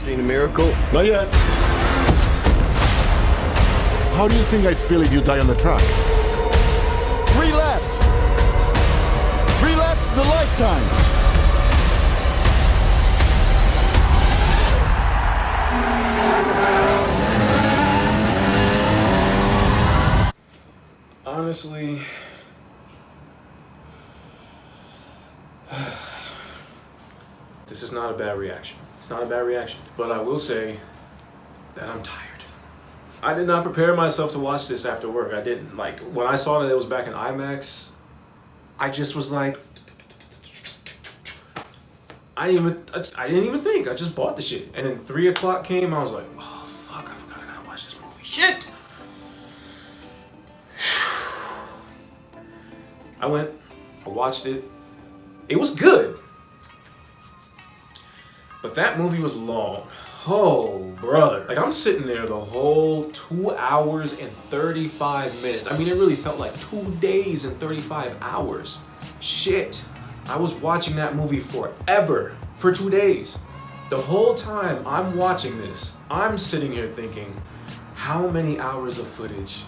Seen a miracle? Not yet. How do you think I'd feel if you die on the track? 3 laps. 3 laps is a lifetime. Honestly, this is not a bad reaction. It's not a bad reaction. But I will say that I'm tired. I did not prepare myself to watch this after work. I didn't. Like, when I saw that it was back in IMAX, I just was like, I didn't even think. I just bought the shit. And then 3 o'clock came, I was like, oh fuck, I forgot I gotta watch this movie. Shit! I went, I watched it. It was good. But that movie was long. Oh, brother. Like, I'm sitting there the whole 2 hours and 35 minutes. I mean, it really felt like 2 days and 35 hours. Shit. I was watching that movie forever. For 2 days. The whole time I'm watching this, I'm sitting here thinking, how many hours of footage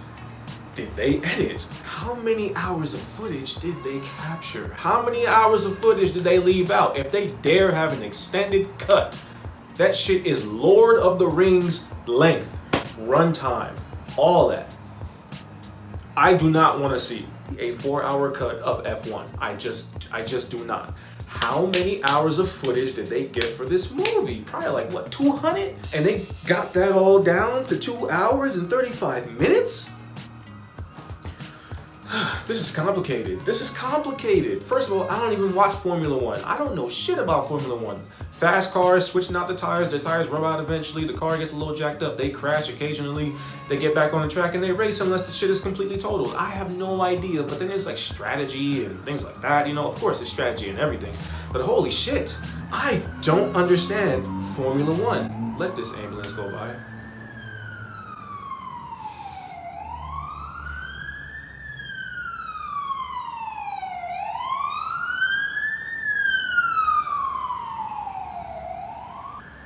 did they edit? How many hours of footage did they capture? How many hours of footage did they leave out? If they dare have an extended cut, that shit is Lord of the Rings length, runtime, all that. I do not want to see a 4-hour cut of F1. I just do not. How many hours of footage did they get for this movie? Probably like, what, 200? And they got that all down to 2 hours and 35 minutes? This is complicated. This is complicated. First of all, I don't even watch Formula One. I don't know shit about Formula One. Fast cars, switching out the tires rub out eventually, the car gets a little jacked up, they crash occasionally, they get back on the track and they race unless the shit is completely totaled. I have no idea, but then there's like strategy and things like that, you know, of course there's strategy and everything. But holy shit, I don't understand Formula One. Let this ambulance go by.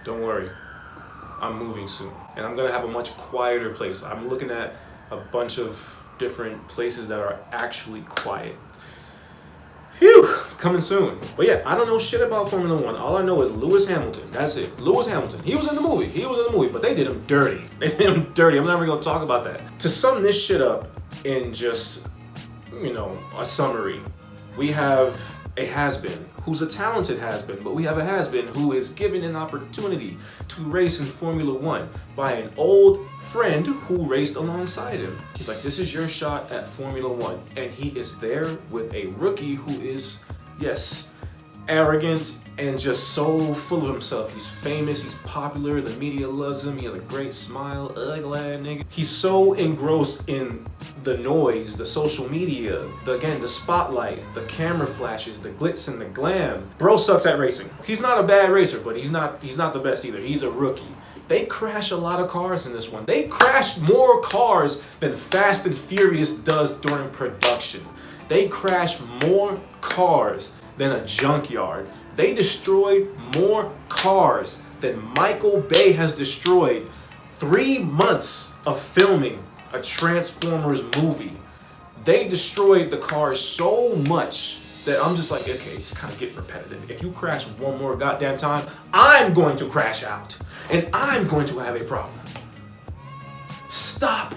Don't worry, I'm moving soon. And I'm gonna have a much quieter place. I'm looking at a bunch of different places that are actually quiet. Phew, coming soon. But yeah, I don't know shit about Formula One. All I know is Lewis Hamilton, that's it. Lewis Hamilton, he was in the movie, but they did him dirty. They did him dirty, I'm not even gonna talk about that. To sum this shit up in just, you know, a summary, we have a has-been who's a talented has-been, but we have a has-been who is given an opportunity to race in Formula One by an old friend who raced alongside him. He's like, this is your shot at Formula One. And he is there with a rookie who is, yes, arrogant and just so full of himself. He's famous, he's popular, the media loves him, he has a great smile, ugly nigga. He's so engrossed in the noise, the social media, the spotlight, the camera flashes, the glitz and the glam. Bro sucks at racing. He's not a bad racer, but he's not the best either. He's a rookie. They crash a lot of cars in this one. They crashed more cars than Fast and Furious does during production. They crash more cars than a junkyard. They destroyed more cars than Michael Bay has destroyed 3 months of filming a Transformers movie. They destroyed the cars so much that I'm just like, okay, it's kind of getting repetitive. If you crash one more goddamn time, I'm going to crash out. And I'm going to have a problem. Stop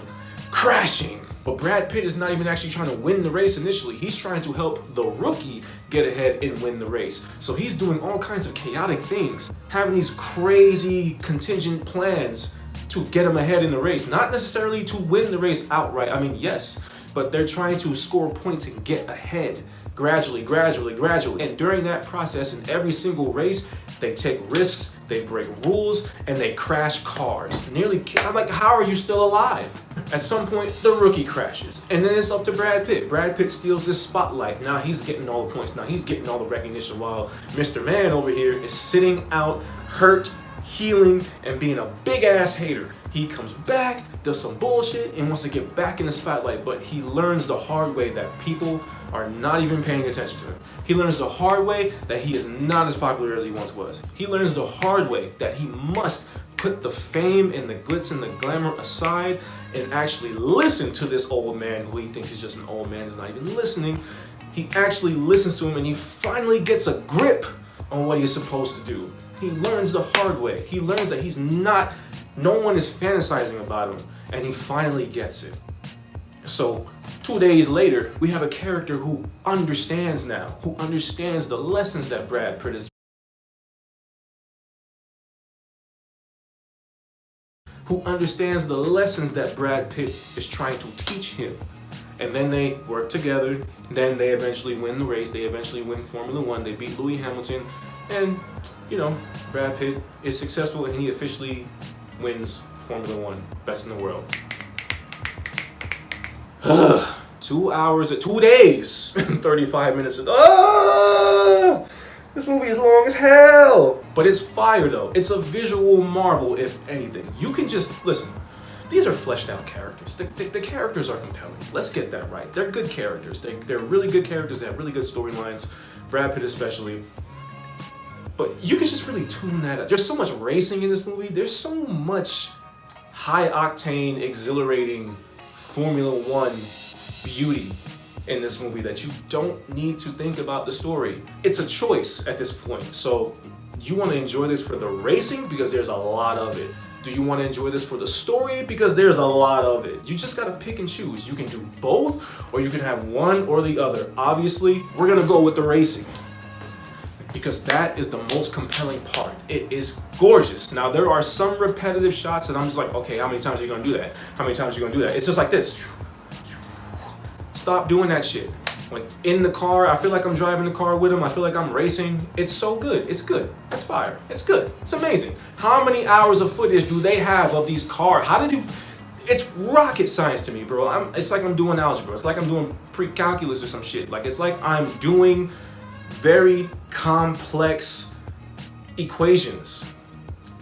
crashing. But Brad Pitt is not even actually trying to win the race initially. He's trying to help the rookie get ahead and win the race. So he's doing all kinds of chaotic things, having these crazy contingent plans to get him ahead in the race. Not necessarily to win the race outright. I mean, yes, but they're trying to score points and get ahead gradually. And during that process, in every single race, they take risks, they break rules, and they crash cars. I'm like, how are you still alive? At some point, the rookie crashes, and then it's up to Brad Pitt. Brad Pitt steals this spotlight. Now he's getting all the points. Now he's getting all the recognition, while Mr. Man over here is sitting out, hurt, healing, and being a big ass hater. He comes back, does some bullshit, and wants to get back in the spotlight, but he learns the hard way that people are not even paying attention to him. He learns the hard way that he is not as popular as he once was. He learns the hard way that he must put the fame and the glitz and the glamour aside and actually listen to this old man who he thinks is just an old man, is not even listening. He actually listens to him, and he finally gets a grip on what he's supposed to do. He learns the hard way. He learns that no one is fantasizing about him, and he finally gets it. So 2 days later, we have a character who understands now, who understands the lessons that Brad Pitt is trying to teach him. And then they work together, then they eventually win the race, they eventually win Formula One, they beat Lewis Hamilton, and, you know, Brad Pitt is successful and he officially wins Formula One, best in the world. 2 hours, 2 days, and 35 minutes. This movie is long as hell. But it's fire though. It's a visual marvel, if anything. You can just, listen, these are fleshed out characters. The characters are compelling. Let's get that right. They're good characters. They're really good characters. They have really good storylines. Brad Pitt especially. But you can just really tune that up. There's so much racing in this movie. There's so much high-octane, exhilarating Formula One beauty in this movie that you don't need to think about the story. It's a choice at this point. So you want to enjoy this for the racing because there's a lot of it. Do you want to enjoy this for the story? Because there's a lot of it. You just gotta pick and choose. You can do both, or you can have one or the other. Obviously, we're gonna go with the racing because that is the most compelling part. It is gorgeous. Now, there are some repetitive shots that I'm just like, okay, how many times are you gonna do that? How many times are you gonna do that? It's just like this. Stop doing that shit. Like in the car, I feel like I'm driving the car with him. I feel like I'm racing. It's so good. It's good. It's fire. It's good. It's amazing. How many hours of footage do they have of these cars? How did you? It's rocket science to me, bro. It's like I'm doing algebra. It's like I'm doing pre-calculus or some shit. Like it's like I'm doing very complex equations,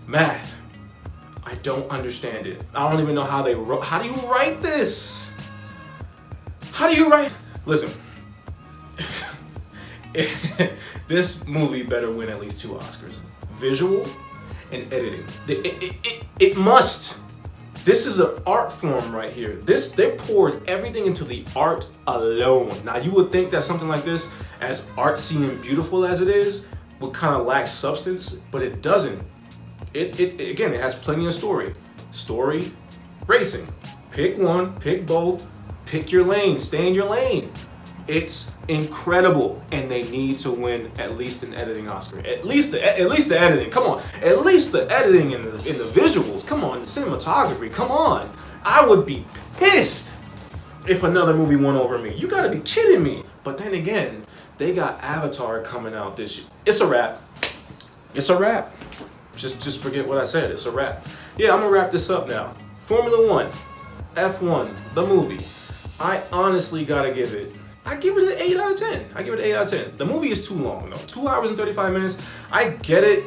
math. I don't understand it. I don't even know how they wrote. How do you write this? How do you write? Listen. This movie better win at least 2 Oscars. Visual and editing. It must. This is an art form right here. They poured everything into the art alone. Now you would think that something like this, as artsy and beautiful as it is, would kind of lack substance, but it doesn't. Again, it has plenty of story. Story, racing. Pick one, pick both, pick your lane, stay in your lane. It's incredible, and they need to win at least an editing Oscar. At least the editing. Come on, at least the editing and the visuals. Come on, the cinematography. Come on, I would be pissed if another movie won over me. You gotta be kidding me. But then again, they got Avatar coming out this year. It's a wrap. It's a wrap. Just forget what I said. It's a wrap. Yeah, I'm gonna wrap this up now. Formula One, F1, the movie. I honestly gotta give it. I give it an 8 out of 10. I give it an 8 out of 10. The movie is too long though. 2 hours and 35 minutes. I get it.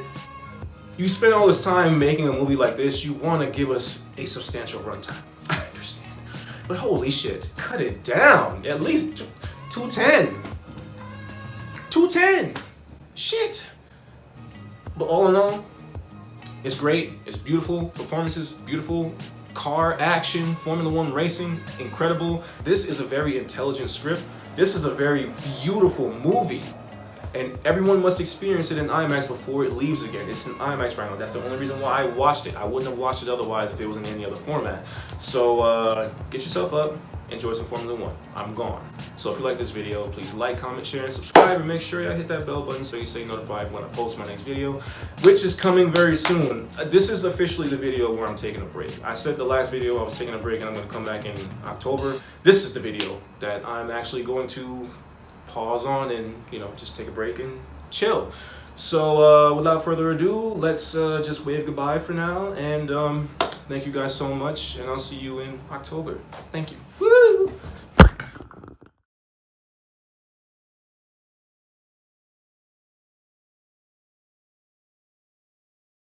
You spend all this time making a movie like this, you want to give us a substantial runtime. I understand. But holy shit, cut it down. At least 210. 210. Shit. But all in all, it's great. It's beautiful. Performances, beautiful. Car action, Formula One racing, incredible. This is a very intelligent script. This is a very beautiful movie, and everyone must experience it in IMAX before it leaves again. It's in IMAX right now. That's the only reason why I watched it. I wouldn't have watched it otherwise if it was in any other format. So get yourself up, enjoy some Formula One. I'm gone. So if you like this video, please like, comment, share, and subscribe, and make sure you hit that bell button so you stay notified when I post my next video, which is coming very soon. This is officially the video where I'm taking a break. I said the last video I was taking a break and I'm going to come back in October. This is the video that I'm actually going to pause on and, you know, just take a break and chill. So without further ado, let's just wave goodbye for now, and thank you guys so much, and I'll see you in October. Thank you. Woo!